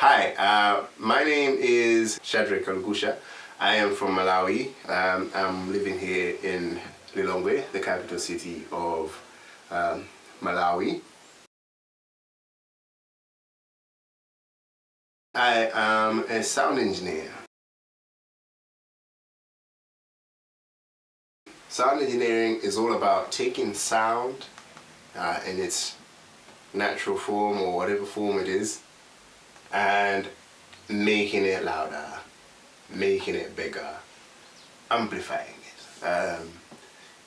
Hi, my name is Shadreck. I am from Malawi. I'm living here in Lilongwe, the capital city of Malawi. I am a sound engineer. Sound engineering is all about taking sound in its natural form or whatever form it is and making it louder, making it bigger, amplifying it.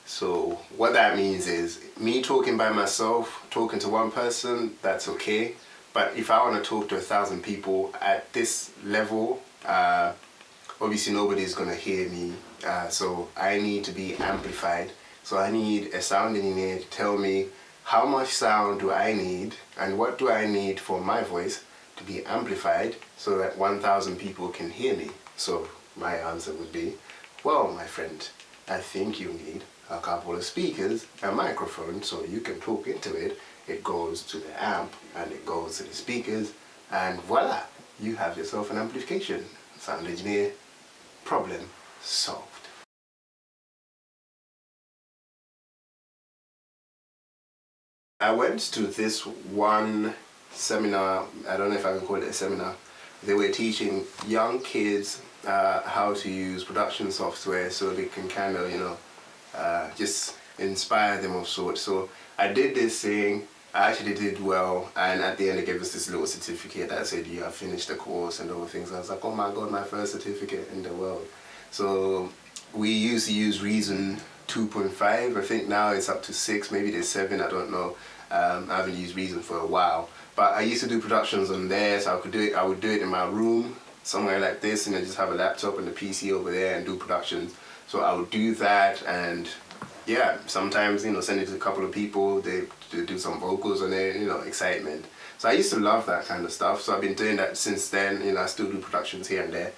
So what that means is me talking by myself, talking to one person, that's okay. But if I want to talk to 1,000 people at this level, obviously nobody's going to hear me. So I need to be amplified. So I need a sound engineer to tell me how much sound do I need and what do I need for my voice to be amplified so that 1,000 people can hear me. So my answer would be, well, my friend, I think you need a couple of speakers, a microphone, so you can talk into it. It goes to the amp and it goes to the speakers, and voila, you have yourself an amplification. Sound engineer, problem solved. I went to this one seminar, I don't know if I can call it a seminar. They were teaching young kids how to use production software so they can kind of, just inspire them of sorts. So I did this thing, I actually did well, and at the end they gave us this little certificate that said you have finished the course and all the things. I was like, oh my god, my first certificate in the world. So we used to use Reason 2.5, I think now it's up to 6, maybe there's 7, I don't know. I haven't used Reason for a while. But I used to do productions on there, so I would do it in my room, somewhere like this, and then just have a laptop and a PC over there and do productions. So I would do that, and yeah, sometimes, send it to a couple of people, they do some vocals on there, excitement. So I used to love that kind of stuff, so I've been doing that since then. I still do productions here and there.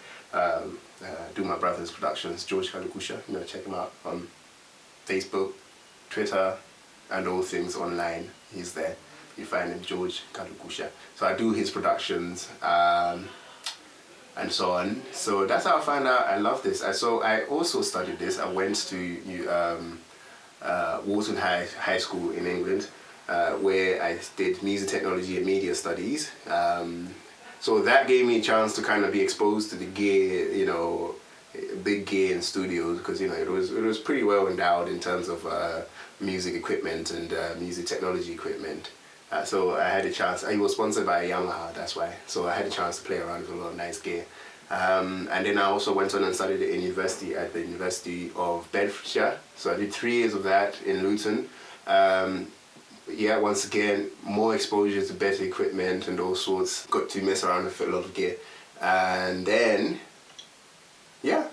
Do my brother's productions, George Kalukusha, check him out on Facebook, Twitter, and all things online. He's there. You find him, George Kalukusha. So I do his productions and so on. So that's how I found out I love this. So I also studied this. I went to Walton High School in England, where I did music technology and media studies. So that gave me a chance to kind of be exposed to the gear, big gear in studios, because it was pretty well endowed in terms of music equipment and music technology equipment. So I had a chance. I was sponsored by Yamaha, that's why. So I had a chance to play around with a lot of nice gear. And then I also went on and studied at university at the University of Bedfordshire. So I did 3 years of that in Luton. Yeah, once again, more exposure to better equipment and all sorts. Got to mess around with a lot of gear. And then, yeah,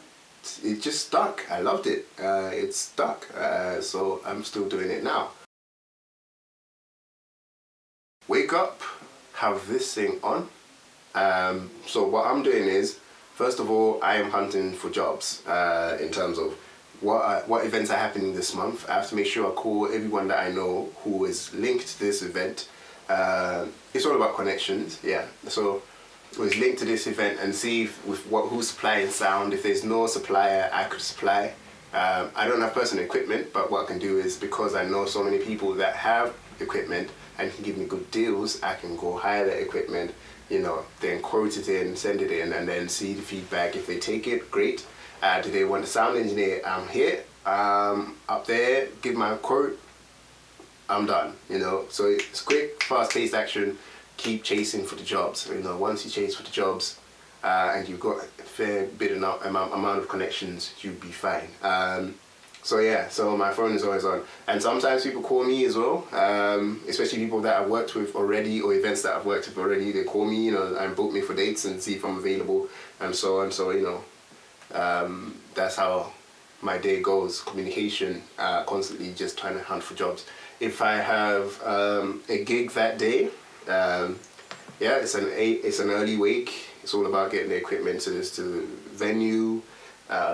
it just stuck. I loved it. It stuck. So I'm still doing it now. Wake up, have this thing on. So what I'm doing is, first of all, I am hunting for jobs in terms of what events are happening this month. I have to make sure I call everyone that I know who is linked to this event. It's all about connections, yeah. So was linked to this event and see who's supplying sound. If there's no supplier, I could supply. I don't have personal equipment, but what I can do is, because I know so many people that have equipment and can give me good deals, I can go hire their equipment, then quote it in, send it in, and then see the feedback. If they take it, great. Do they want a sound engineer? I'm here, up there, give my quote, I'm done, So it's quick, fast-paced action, keep chasing for the jobs. Once you chase for the jobs and you've got a fair bit amount of connections, you'll be fine. So yeah, so my phone is always on. And sometimes people call me as well, especially people that I've worked with already or events that I've worked with already. They call me, and book me for dates and see if I'm available and so on. So, that's how my day goes. Communication, constantly just trying to hunt for jobs. If I have a gig that day, yeah, it's an early wake. It's all about getting the equipment to the venue,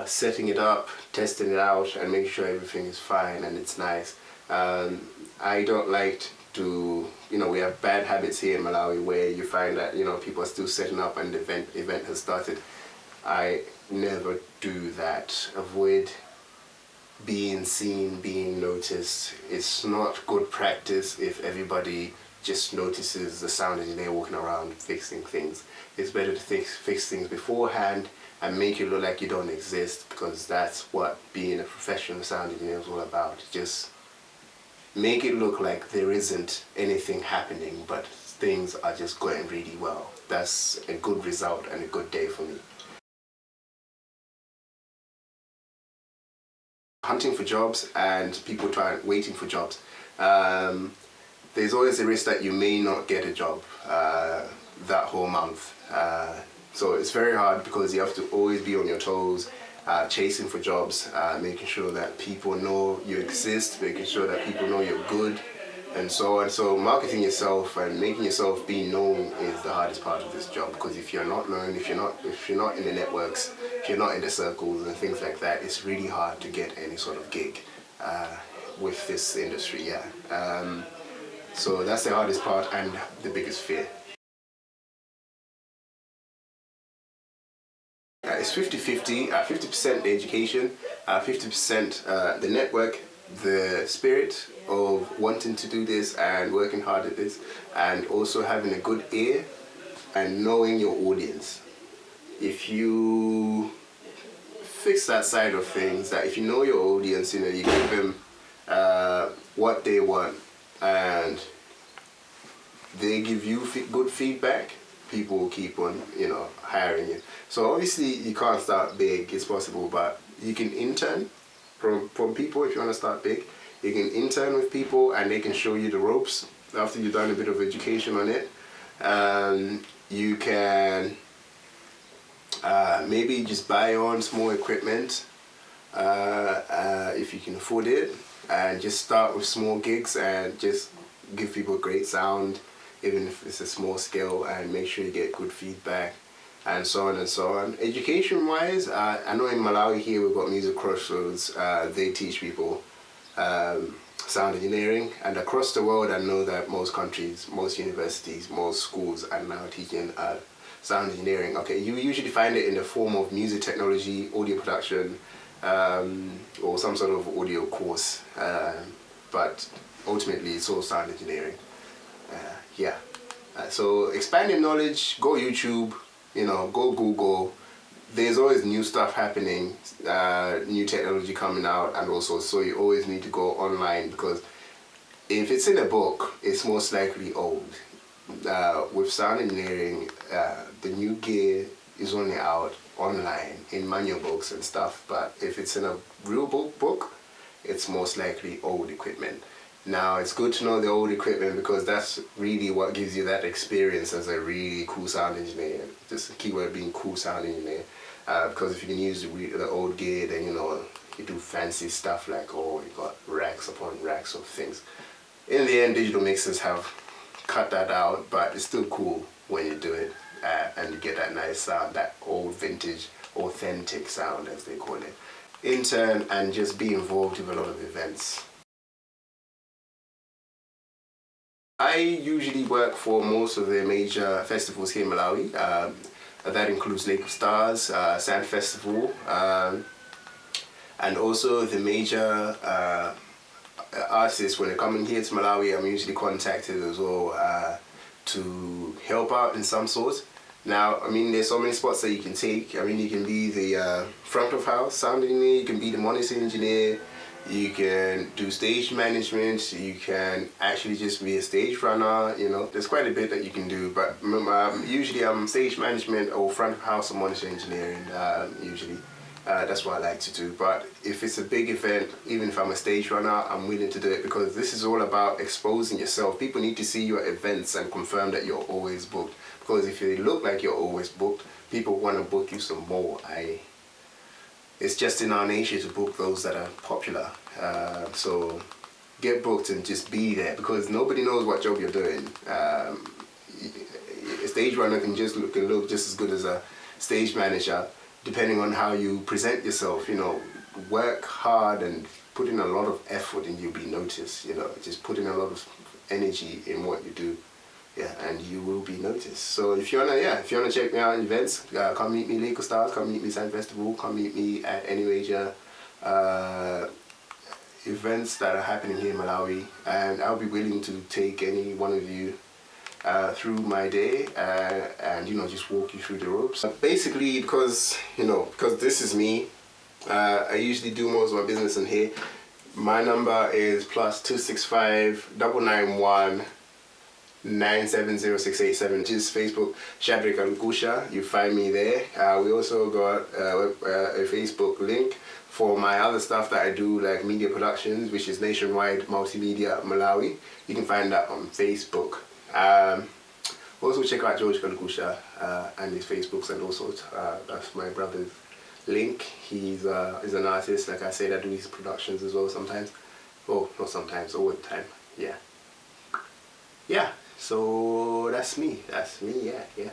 setting it up, testing it out, and making sure everything is fine and it's nice. I don't like to, we have bad habits here in Malawi where you find that, people are still setting up and the event has started. I never do that. Avoid being seen, being noticed. It's not good practice if everybody just notices the sound engineer walking around fixing things. It's better to fix things beforehand and make it look like you don't exist, because that's what being a professional sound engineer is all about. Just make it look like there isn't anything happening, but things are just going really well. That's a good result and a good day for me. Hunting for jobs and people waiting for jobs. There's always a risk that you may not get a job that whole month. So it's very hard because you have to always be on your toes, chasing for jobs, making sure that people know you exist, making sure that people know you're good, and so on. So marketing yourself and making yourself be known is the hardest part of this job, because if you're not known, if you're not in the networks, if you're not in the circles and things like that, it's really hard to get any sort of gig with this industry. So that's the hardest part and the biggest fear. It's 50-50, 50% the education, 50% the network, the spirit of wanting to do this and working hard at this, and also having a good ear and knowing your audience. If you fix that side of things, that if you know your audience, you give them what they want and they give you good feedback, people will keep on, hiring you. So obviously you can't start big, it's possible, but you can intern from people if you want to start big. You can intern with people and they can show you the ropes after you've done a bit of education on it. You can maybe just buy on small equipment if you can afford it, and just start with small gigs and just give people great sound, even if it's a small scale, and make sure you get good feedback, and so on and so on. Education wise, I know in Malawi here we've got Music Crossroads. They teach people sound engineering, and across the world I know that most countries, most universities, most schools are now teaching sound engineering. Okay, you usually find it in the form of music technology, audio production, or some sort of audio course, but ultimately it's all sound engineering. So expand your knowledge, go YouTube, go Google. There's always new stuff happening, new technology coming out, and also so you always need to go online, because if it's in a book, it's most likely old. With sound engineering, the new gear is only out online in manual books and stuff, but if it's in a real book, it's most likely old equipment. Now, it's good to know the old equipment, because that's really what gives you that experience as a really cool sound engineer. Just a keyword being cool sound engineer. Because if you can use the old gear, then you do fancy stuff like, you got racks upon racks of things. In the end, digital mixers have cut that out, but it's still cool when you do it, and you get that nice sound, that old vintage, authentic sound as they call it. Intern and just be involved with a lot of events. I usually work for most of the major festivals here in Malawi. That includes Lake of Stars, Sand Festival, and also the major artists. When they're coming here to Malawi, I'm usually contacted as well to help out in some sort. Now, there's so many spots that you can take. You can be the front of house sound engineer, you can be the monitor engineer, you can do stage management, you can actually just be a stage runner, there's quite a bit that you can do, but usually I'm stage management or front of house or monitor engineering, usually. That's what I like to do. But if it's a big event, even if I'm a stage runner, I'm willing to do it, because this is all about exposing yourself. People need to see you at events and confirm that you're always booked, because if you look like you're always booked, people want to book you some more. It's just in our nature to book those that are popular. So get booked and just be there, because nobody knows what job you're doing. A stage runner can look just as good as a stage manager, depending on how you present yourself. Work hard and put in a lot of effort and you'll be noticed. Just put in a lot of energy in what you do. Yeah, and you will be noticed. So if you wanna check me out in events, come meet me Lake Stars, come meet me Sand Festival, come meet me at any major events that are happening here in Malawi, and I'll be willing to take any one of you through my day and just walk you through the ropes. Basically, because this is me, I usually do most of my business in here. My number is +265 991 970-687, which is Facebook, Shadreck and Kusha. You find me there. We also got a Facebook link for my other stuff that I do, like media productions, which is Nationwide Multimedia Malawi. You can find that on Facebook. Also check out George Kalkusha and his Facebooks, and also that's my brother's link. He's an artist, like I said. I do his productions as well sometimes. Oh, not sometimes, all the time. Yeah. So that's me. Yeah.